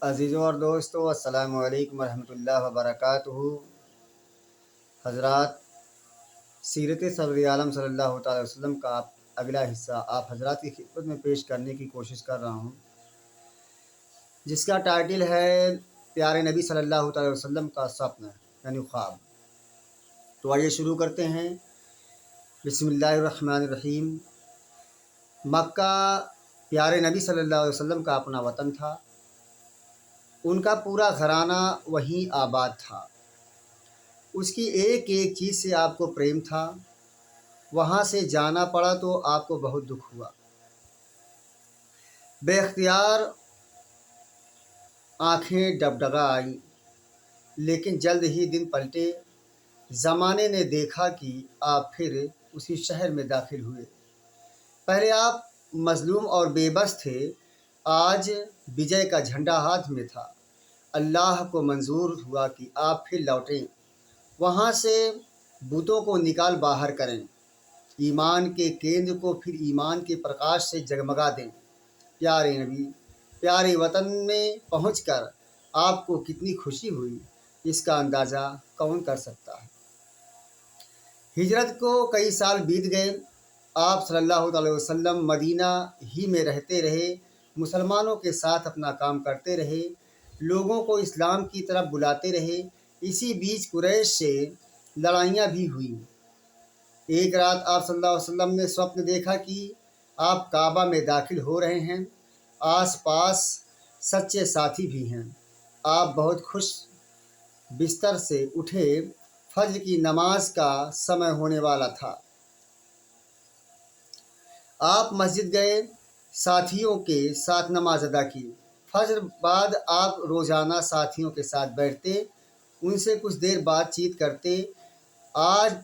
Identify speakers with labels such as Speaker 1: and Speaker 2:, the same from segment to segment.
Speaker 1: अज़ीज़ों और दोस्तों, अस्सलामु अलैकुम वरहमतुल्लाहि वबरकातुहू। हज़रात, सीरत सरवर आलम सल्लल्लाहु अलैहि वसल्लम का अगला हिस्सा आप हज़रात की खिदमत में पेश करने की कोशिश कर रहा हूँ, जिसका टाइटल है प्यारे नबी सल्लल्लाहु अलैहि वसल्लम का स्वप्न यानी ख्वाब। तो आइए शुरू करते हैं। बिस्मिल्लाहिर्रहमानिर्रहीम। मक्का प्यारे नबी सल्लल्लाहु अलैहि वसल्लम का अपना वतन था। उनका पूरा घराना वहीं आबाद था। उसकी एक एक चीज़ से आपको प्रेम था। वहाँ से जाना पड़ा तो आपको बहुत दुख हुआ। बेख्तियार आंखें डगडगा आईं, लेकिन जल्द ही दिन पलटे। ज़माने ने देखा कि आप फिर उसी शहर में दाखिल हुए। पहले आप मज़लूम और बेबस थे, आज विजय का झंडा हाथ में था। अल्लाह को मंजूर हुआ कि आप फिर लौटें, वहाँ से बुतों को निकाल बाहर करें, ईमान के केंद्र को फिर ईमान के प्रकाश से जगमगा दें। प्यारे नबी, प्यारे वतन में पहुंचकर आपको कितनी खुशी हुई, इसका अंदाज़ा कौन कर सकता है। हिजरत को कई साल बीत गए। आप सल्लल्लाहु अलैहि वसल्लम मदीना ही में रहते रहे, मुसलमानों के साथ अपना काम करते रहे, लोगों को इस्लाम की तरफ बुलाते रहे। इसी बीच कुरैश से लड़ाइयाँ भी हुई। एक रात आप सल्लल्लाहु अलैहि वसल्लम ने स्वप्न देखा कि आप काबा में दाखिल हो रहे हैं, आसपास सच्चे साथी भी हैं। आप बहुत खुश बिस्तर से उठे। फज्र की नमाज का समय होने वाला था। आप मस्जिद गए, साथियों के साथ नमाज अदा की। फज्र बाद आप रोज़ाना साथियों के साथ बैठते, उनसे कुछ देर बातचीत करते। आज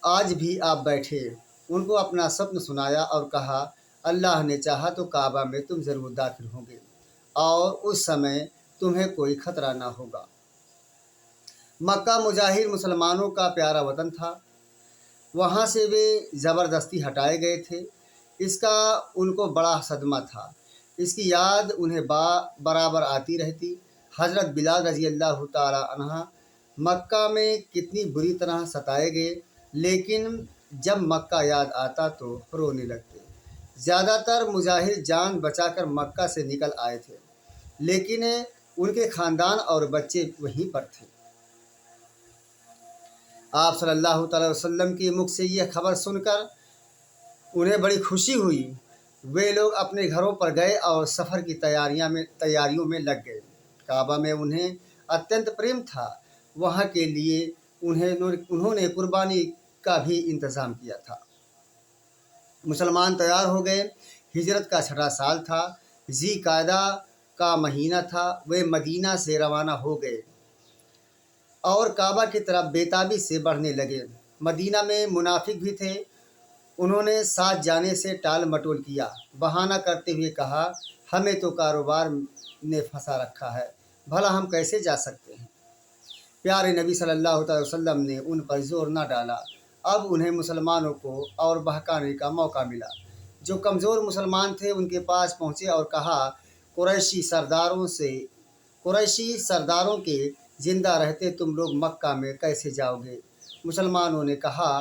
Speaker 1: आज भी आप बैठे, उनको अपना स्वप्न सुनाया और कहा, अल्लाह ने चाहा तो काबा में तुम ज़रूर दाखिल होंगे और उस समय तुम्हें कोई ख़तरा ना होगा। मक्का मुजाहिर मुसलमानों का प्यारा वतन था। वहाँ से वे ज़बरदस्ती हटाए गए थे। इसका उनको बड़ा सदमा था। इसकी याद उन्हें बराबर आती रहती। हज़रत बिलाल रज़ी अल्लाह ताला अन्हा मक्का में कितनी बुरी तरह सताए गए, लेकिन जब मक्का याद आता तो रोने लगते। ज़्यादातर मुजाहिर जान बचाकर मक्का से निकल आए थे, लेकिन उनके ख़ानदान और बच्चे वहीं पर थे। आप सल्लल्लाहु अलैहि वसल्लम की मुख से यह खबर सुनकर उन्हें बड़ी खुशी हुई। वे लोग अपने घरों पर गए और सफ़र की तैयारियों में लग गए। काबा में उन्हें अत्यंत प्रेम था। वहाँ के लिए उन्होंने कुर्बानी का भी इंतज़ाम किया था। मुसलमान तैयार हो गए। हिजरत का 6वां साल था। ज़ी कायदा का महीना था। वे मदीना से रवाना हो गए और काबा की तरफ बेताबी से बढ़ने लगे। मदीना में मुनाफिक भी थे। उन्होंने साथ जाने से टाल मटोल किया। बहाना करते हुए कहा, हमें तो कारोबार ने फंसा रखा है, भला हम कैसे जा सकते हैं। प्यारे नबी सल्लल्लाहु अलैहि वसल्लम ने उन पर जोर न डाला। अब उन्हें मुसलमानों को और बहकाने का मौका मिला। जो कमज़ोर मुसलमान थे उनके पास पहुँचे और कहा, कुरैशी सरदारों के ज़िंदा रहते तुम लोग मक्का में कैसे जाओगे। मुसलमानों ने कहा,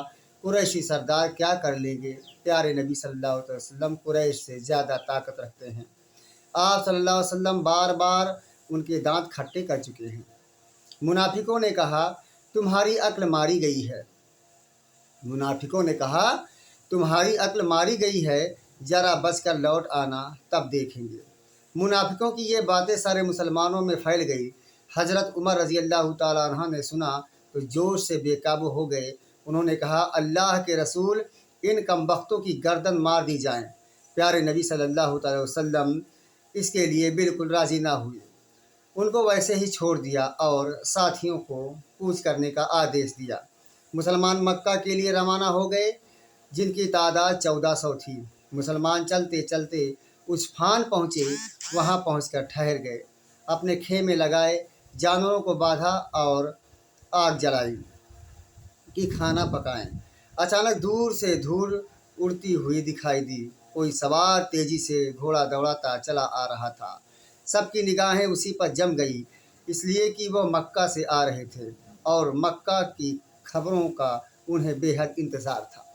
Speaker 1: कुरैशी सरदार क्या कर लेंगे। प्यारे नबी सल्लल्लाहु अलैहि वसल्लम कुरैश से ज़्यादा ताकत रखते हैं। आप सल्लल्लाहु अलैहि वसल्लम बार बार उनके दांत खट्टे कर चुके हैं। मुनाफिकों ने कहा, तुम्हारी अक्ल मारी गई है। मुनाफिकों ने कहा, तुम्हारी अक्ल मारी गई है, ज़रा बचकर लौट आना, तब देखेंगे। मुनाफिकों की ये बातें सारे मुसलमानों में फैल गई। हज़रत उमर रज़ी अल्लाह ताला अन्हा ने सुना तो जोश से बेकाबू हो गए। उन्होंने कहा, अल्लाह के रसूल, इन कमबख्तों की गर्दन मार दी जाए। प्यारे नबी सल्लल्लाहु अलैहि वसल्लम इसके लिए बिल्कुल राज़ी ना हुए। उनको वैसे ही छोड़ दिया और साथियों को कूच करने का आदेश दिया। मुसलमान मक्का के लिए रवाना हो गए, जिनकी तादाद 1400 थी। मुसलमान चलते चलते उस्फान पहुँचे। वहाँ पहुँचकर ठहर गए, अपने खेमे लगाए, जानवरों को बांधा और आग जलाई कि खाना पकाएं। अचानक दूर से धूल उड़ती हुई दिखाई दी। कोई सवार तेजी से घोड़ा दौड़ाता चला आ रहा था। सबकी निगाहें उसी पर जम गई, इसलिए कि वह मक्का से आ रहे थे और मक्का की खबरों का उन्हें बेहद इंतज़ार था।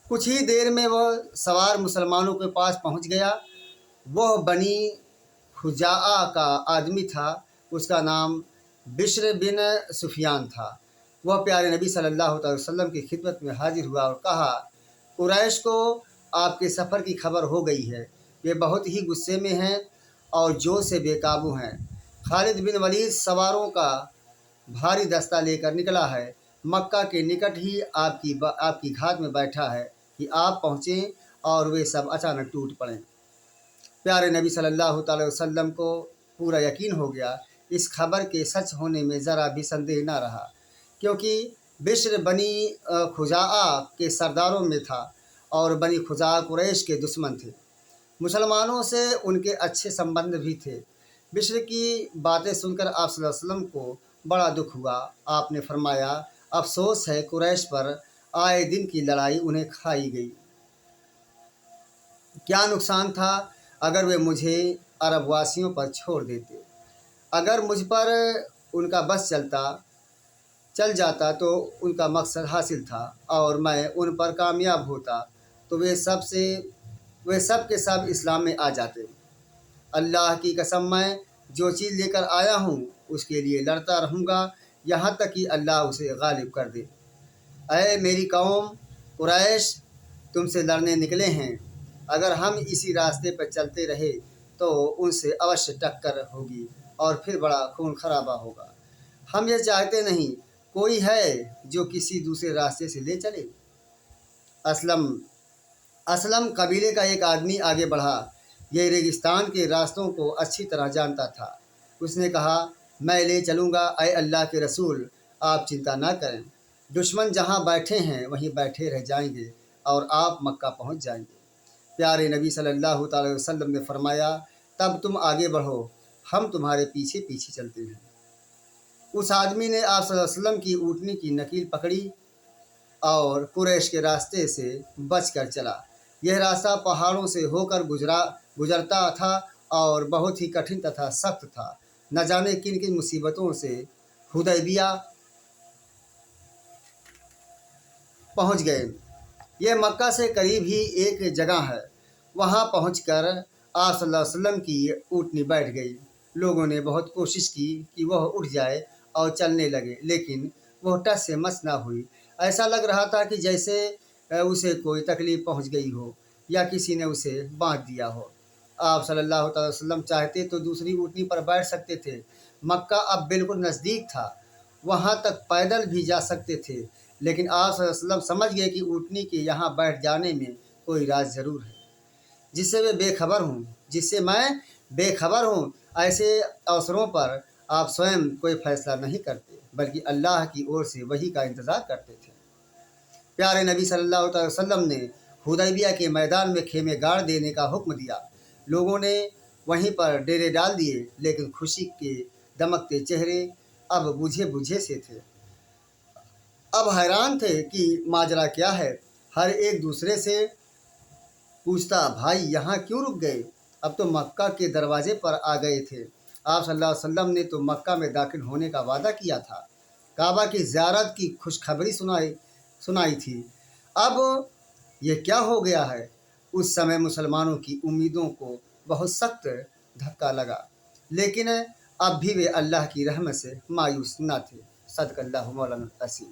Speaker 1: कुछ ही देर में वह सवार मुसलमानों के पास पहुंच गया। वह बनी खुजाआ का आदमी था, उसका नाम बिश्र बिन सुफियान था। वह प्यारे नबी सल्लल्लाहु अलैहि वसल्लम की खिदमत में हाजिर हुआ और कहा, कुरैश को आपके सफ़र की खबर हो गई है, वे बहुत ही गुस्से में हैं और जोश से बेकाबू हैं। खालिद बिन वलीद सवारों का भारी दस्ता लेकर निकला है, मक्का के निकट ही आपकी घात में बैठा है कि आप पहुँचें और वे सब अचानक टूट पड़ें। प्यारे नबी सल्लल्लाहु अलैहि वसल्लम को पूरा यकीन हो गया। इस खबर के सच होने में ज़रा भी संदेह न रहा, क्योंकि बिश्र बनी खुजाआ के सरदारों में था और बनी खुजाआ कुरैश के दुश्मन थे। मुसलमानों से उनके अच्छे संबंध भी थे। बिश्र की बातें सुनकर आप सल्लल्लाहु अलैहि वसल्लम को बड़ा दुख हुआ। आपने फरमाया, अफसोस है, कुरैश पर आए दिन की लड़ाई उन्हें खाई गई। क्या नुकसान था अगर वे मुझे अरब वासियों पर छोड़ देते। अगर मुझ पर उनका बस चल जाता तो उनका मकसद हासिल था और मैं उन पर कामयाब होता तो वे सब के सब इस्लाम में आ जाते। अल्लाह की कसम, मैं जो चीज़ लेकर आया हूँ उसके लिए लड़ता रहूँगा यहाँ तक कि अल्लाह उसे गालिब कर दे। ऐ मेरी कौम, कुरैश तुमसे लड़ने निकले हैं। अगर हम इसी रास्ते पर चलते रहे तो उनसे अवश्य टक्कर होगी और फिर बड़ा खून खराबा होगा। हम ये चाहते नहीं, कोई है जो किसी दूसरे रास्ते से ले चले। असलम कबीले का एक आदमी आगे बढ़ा। यह रेगिस्तान के रास्तों को अच्छी तरह जानता था। उसने कहा, मैं ले चलूँगा। ऐ अल्लाह के रसूल, आप चिंता ना करें। दुश्मन जहाँ बैठे हैं वहीं बैठे रह जाएंगे और आप मक्का पहुँच जाएंगे। प्यारे नबी सल्लल्लाहु अलैहि वसल्लम ने फरमाया, तब तुम आगे बढ़ो, हम तुम्हारे पीछे पीछे चलते हैं। उस आदमी ने आप सल्लल्लाहु अलैहि वसल्लम की ऊँटनी की नकील पकड़ी और कुरैश के रास्ते से बचकर चला। यह रास्ता पहाड़ों से होकर गुजरता था और बहुत ही कठिन तथा सख्त था। न जाने किन किन मुसीबतों से हुदैबिया पहुँच गए। यह मक्का से करीब ही एक जगह है। वहाँ पहुंचकर आप सल्लल्लाहु अलैहि वसल्लम की ऊँटनी बैठ गई। लोगों ने बहुत कोशिश की कि वह उठ जाए और चलने लगे, लेकिन वह टस से मस ना हुई। ऐसा लग रहा था कि जैसे उसे कोई तकलीफ़ पहुंच गई हो या किसी ने उसे बांध दिया हो। आप सल्लल्लाहु अलैहि वसल्लम चाहते तो दूसरी ऊँटनी पर बैठ सकते थे। मक्का अब बिल्कुल नज़दीक था, वहाँ तक पैदल भी जा सकते थे, लेकिन आप सल्लल्लाहु अलैहि वसल्लम समझ गए कि ऊँटनी के यहाँ बैठ जाने में कोई राज ज़रूर है जिससे मैं बेखबर हूँ। ऐसे अवसरों पर आप स्वयं कोई फैसला नहीं करते, बल्कि अल्लाह की ओर से वही का इंतज़ार करते थे। प्यारे नबी सल्लल्लाहु अलैहि वसल्लम ने हुदैबिया के मैदान में खेमे गाड़ देने का हुक्म दिया। लोगों ने वहीं पर डेरे डाल दिए, लेकिन खुशी के दमकते चेहरे अब बुझे बुझे से थे। अब हैरान थे कि माजरा क्या है। हर एक दूसरे से पूछता, भाई यहाँ क्यों रुक गए? अब तो मक्का के दरवाजे पर आ गए थे। आप सल्लल्लाहु अलैहि वसल्लम ने तो मक्का में दाखिल होने का वादा किया था, काबा की ज़ियारत की खुशखबरी सुनाई थी। अब ये क्या हो गया है? उस समय मुसलमानों की उम्मीदों को बहुत सख्त धक्का लगा, लेकिन अब भी वे अल्लाह की रहमत से मायूस न थे। सदकल्लाहु मौलाना असीम।